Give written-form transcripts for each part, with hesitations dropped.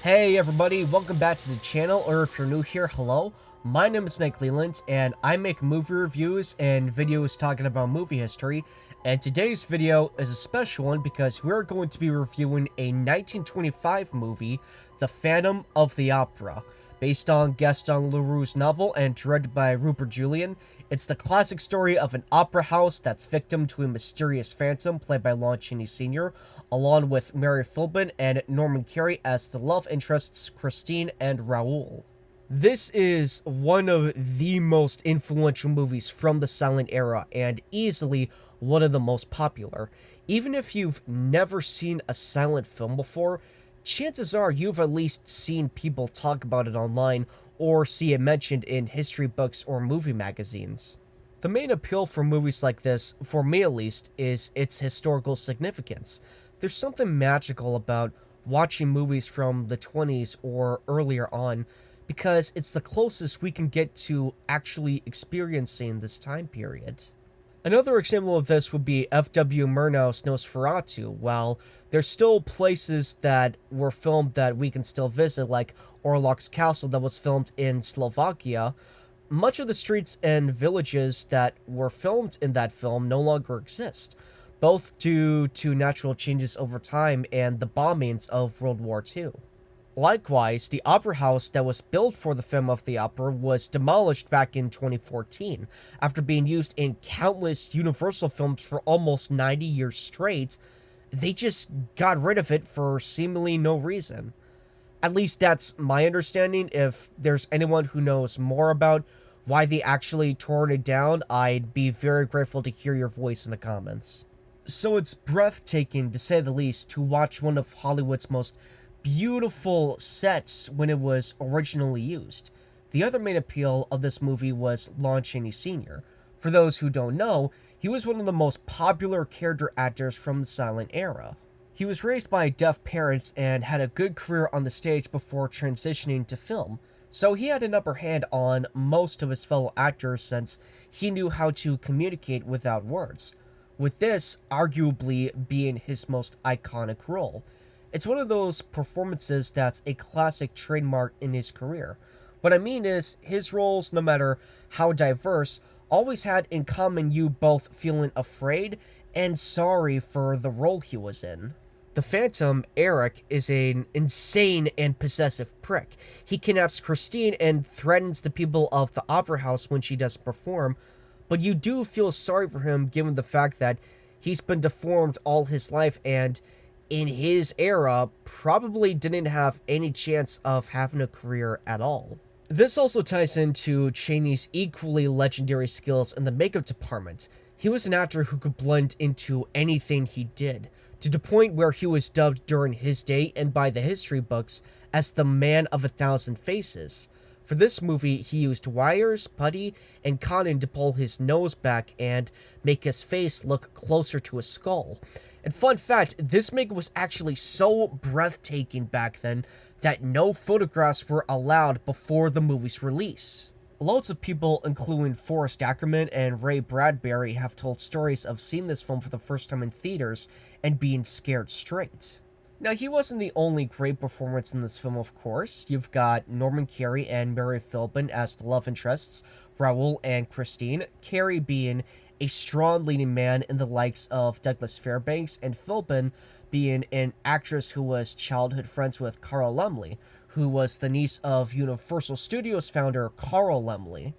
Hey everybody, welcome back to the channel, or if you're new here, hello. My name is Nik Leland, and I make movie reviews and videos talking about movie history. And today's video is a special one because we're going to be reviewing a 1925 movie, The Phantom of the Opera. Based on Gaston Leroux's novel and directed by Rupert Julian, it's the classic story of an opera house that's victim to a mysterious phantom played by Lon Chaney Sr., along with Mary Philbin and Norman Carey as the love interests Christine and Raoul. This is one of the most influential movies from the silent era and easily one of the most popular. Even if you've never seen a silent film before, chances are you've at least seen people talk about it online or see it mentioned in history books or movie magazines. The main appeal for movies like this, for me at least, is its historical significance. There's something magical about watching movies from the 20s or earlier on because it's the closest we can get to actually experiencing this time period. Another example of this would be F.W. Murnau's Nosferatu. While there's still places that were filmed that we can still visit, like Orlok's Castle that was filmed in Slovakia, much of the streets and villages that were filmed in that film no longer exist, both due to natural changes over time and the bombings of World War II. Likewise, the opera house that was built for the Phantom of the Opera was demolished back in 2014, after being used in countless Universal films for almost 90 years straight. They just got rid of it for seemingly no reason. At least that's my understanding. If there's anyone who knows more about why they actually tore it down, I'd be very grateful to hear your voice in the comments. So it's breathtaking, to say the least, to watch one of Hollywood's most beautiful sets when it was originally used. The other main appeal of this movie was Lon Chaney Sr. For those who don't know, he was one of the most popular character actors from the silent era. He was raised by deaf parents and had a good career on the stage before transitioning to film, so he had an upper hand on most of his fellow actors since he knew how to communicate without words, with this arguably being his most iconic role. It's one of those performances that's a classic trademark in his career. What I mean is, his roles, no matter how diverse, always had in common you both feeling afraid and sorry for the role he was in. The Phantom, Eric, is an insane and possessive prick. He kidnaps Christine and threatens the people of the opera house when she doesn't perform, but you do feel sorry for him given the fact that he's been deformed all his life and, in his era, probably didn't have any chance of having a career at all. This also ties into Chaney's equally legendary skills in the makeup department. He was an actor who could blend into anything he did, to the point where he was dubbed during his day and by the history books as the Man of 1,000 Faces. For this movie, he used wires, putty, and cotton to pull his nose back and make his face look closer to a skull. And fun fact, this makeup was actually so breathtaking back then that no photographs were allowed before the movie's release. Loads of people, including Forrest Ackerman and Ray Bradbury, have told stories of seeing this film for the first time in theaters and being scared straight. Now, he wasn't the only great performance in this film, of course. You've got Norman Carey and Mary Philbin as the love interests, Raoul and Christine, Carey being a strong leading man in the likes of Douglas Fairbanks, and Philbin being an actress who was childhood friends with Carl Laemmle, who was the niece of Universal Studios founder Carl Laemmle.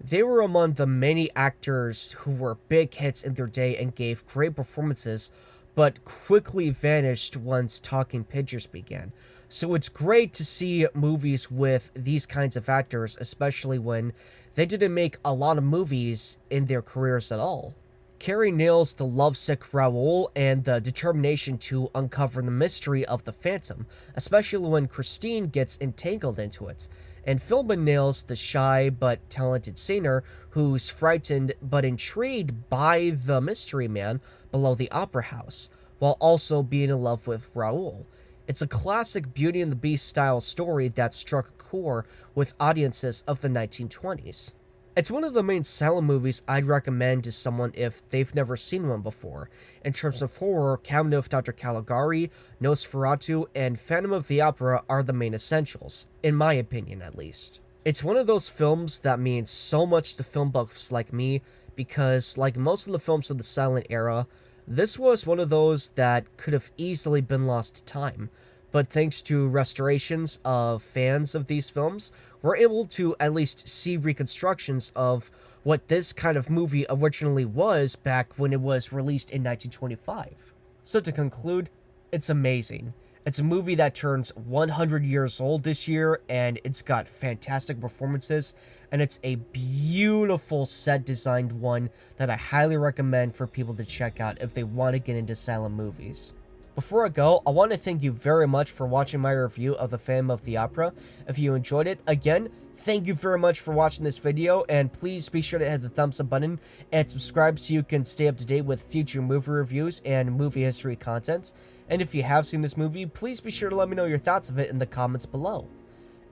They were among the many actors who were big hits in their day and gave great performances, but quickly vanished once talking pictures began. So it's great to see movies with these kinds of actors, especially when they didn't make a lot of movies in their careers at all. Carey nails the lovesick Raoul and the determination to uncover the mystery of the Phantom, especially when Christine gets entangled into it. And Philbin nails the shy but talented singer who's frightened but intrigued by the mystery man below the opera house, while also being in love with Raoul. It's a classic Beauty and the Beast style story that struck a chord with audiences of the 1920s. It's one of the main silent movies I'd recommend to someone if they've never seen one before. In terms of horror, Cabinet of Dr. Caligari, Nosferatu, and Phantom of the Opera are the main essentials, in my opinion at least. It's one of those films that means so much to film buffs like me, because like most of the films of the silent era, this was one of those that could have easily been lost to time. But thanks to restorations of fans of these films, we're able to at least see reconstructions of what this kind of movie originally was back when it was released in 1925. So to conclude, it's amazing. It's a movie that turns 100 years old this year, and it's got fantastic performances, and it's a beautiful set-designed one that I highly recommend for people to check out if they want to get into silent movies. Before I go, I want to thank you very much for watching my review of the Phantom of the Opera. If you enjoyed it, again, thank you very much for watching this video, and please be sure to hit the thumbs up button and subscribe so you can stay up to date with future movie reviews and movie history content. And if you have seen this movie, please be sure to let me know your thoughts of it in the comments below.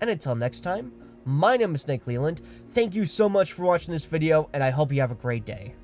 And until next time, my name is Nik Leland. Thank you so much for watching this video, and I hope you have a great day.